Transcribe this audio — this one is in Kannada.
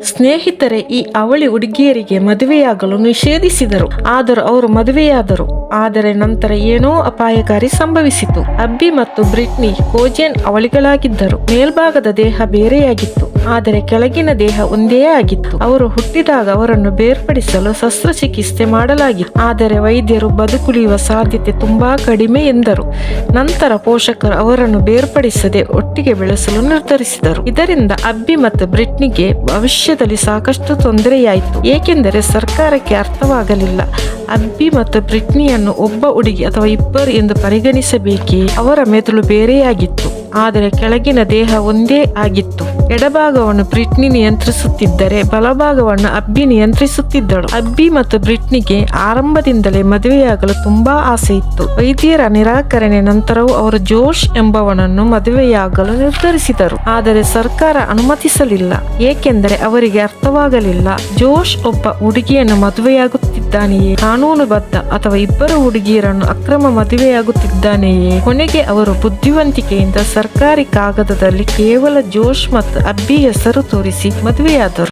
ಸ್ನೇಹಿತರೆ, ಈ ಅವಳಿ ಹುಡುಗಿಯರಿಗೆ ಮದುವೆಯಾಗಲು ನಿಷೇಧಿಸಿದರು. ಆದರೂ ಅವರು ಮದುವೆಯಾದರು. ಆದರೆ ನಂತರ ಏನೋ ಅಪಾಯಕಾರಿ ಸಂಭವಿಸಿತು. ಅಬ್ಬಿ ಮತ್ತು ಬ್ರಿಟ್ನಿ ಕೋಜೆನ್ ಅವಳಿಗಳಾಗಿದ್ದರು. ಮೇಲ್ಭಾಗದ ದೇಹ ಬೇರೆಯಾಗಿತ್ತು, ಆದರೆ ಕೆಳಗಿನ ದೇಹ ಒಂದೇ ಆಗಿತ್ತು. ಅವರು ಹುಟ್ಟಿದಾಗ ಅವರನ್ನು ಬೇರ್ಪಡಿಸಲು ಶಸ್ತ್ರಚಿಕಿತ್ಸೆ ಮಾಡಲಾಗಿತ್ತು, ಆದರೆ ವೈದ್ಯರು ಬದುಕುಳಿಯುವ ಸಾಧ್ಯತೆ ತುಂಬಾ ಕಡಿಮೆ ಎಂದರು. ನಂತರ ಪೋಷಕರು ಅವರನ್ನು ಬೇರ್ಪಡಿಸದೆ ಒಟ್ಟಿಗೆ ಬೆಳೆಸಲು ನಿರ್ಧರಿಸಿದರು. ಇದರಿಂದ ಅಬ್ಬಿ ಮತ್ತು ಬ್ರಿಟ್ನಿಗೆ ಭವಿಷ್ಯದಲ್ಲಿ ಸಾಕಷ್ಟು ತೊಂದರೆಯಾಯಿತು, ಏಕೆಂದರೆ ಸರ್ಕಾರಕ್ಕೆ ಅರ್ಥವಾಗಲಿಲ್ಲ ಅಬ್ಬಿ ಮತ್ತು ಬ್ರಿಟ್ನಿಯನ್ನು ಒಬ್ಬ ಹುಡುಗಿ ಅಥವಾ ಇಬ್ಬರು ಎಂದು ಪರಿಗಣಿಸಬೇಕೇ. ಅವರ ಮೆದುಳು ಬೇರೆಯಾಗಿತ್ತು, ಆದರೆ ಕೆಳಗಿನ ದೇಹ ಒಂದೇ ಆಗಿತ್ತು. ಎಡಭಾಗವನ್ನು ಬ್ರಿಟ್ನಿ ನಿಯಂತ್ರಿಸುತ್ತಿದ್ದರೆ ಬಲಭಾಗವನ್ನು ಅಬ್ಬಿ ನಿಯಂತ್ರಿಸುತ್ತಿದ್ದಳು. ಅಬ್ಬಿ ಮತ್ತು ಬ್ರಿಟ್ನಿಗೆ ಆರಂಭದಿಂದಲೇ ಮದುವೆಯಾಗಲು ತುಂಬಾ ಆಸೆ ಇತ್ತು. ವೈದ್ಯರ ನಿರಾಕರಣೆ ನಂತರವೂ ಅವರು ಜೋಶ್ ಎಂಬವನನ್ನು ಮದುವೆಯಾಗಲು ನಿರ್ಧರಿಸಿದರು. ಆದರೆ ಸರ್ಕಾರ ಅನುಮತಿಸಲಿಲ್ಲ, ಏಕೆಂದರೆ ಅವರಿಗೆ ಅರ್ಥವಾಗಲಿಲ್ಲ ಜೋಶ್ ಒಬ್ಬ ಹುಡುಗಿಯನ್ನು ಮದುವೆಯಾಗುತ್ತಿದ್ದಾನೆಯೇ, ಕಾನೂನುಬದ್ಧ ಅಥವಾ ಇಬ್ಬರು ಹುಡುಗಿಯರನ್ನು ಅಕ್ರಮ ಮದುವೆಯಾಗುತ್ತಿದ್ದಾನೆಯೇ. ಕೊನೆಗೆ ಅವರು ಬುದ್ಧಿವಂತಿಕೆಯಿಂದ ಸರ್ಕಾರಿ ಕಾಗದದಲ್ಲಿ ಕೇವಲ ಜೋಶ್ ಮತ್ತು ಅಬ್ಬಿ ಹೆಸರು ತೋರಿಸಿ ಮದುವೆಯಾದರು.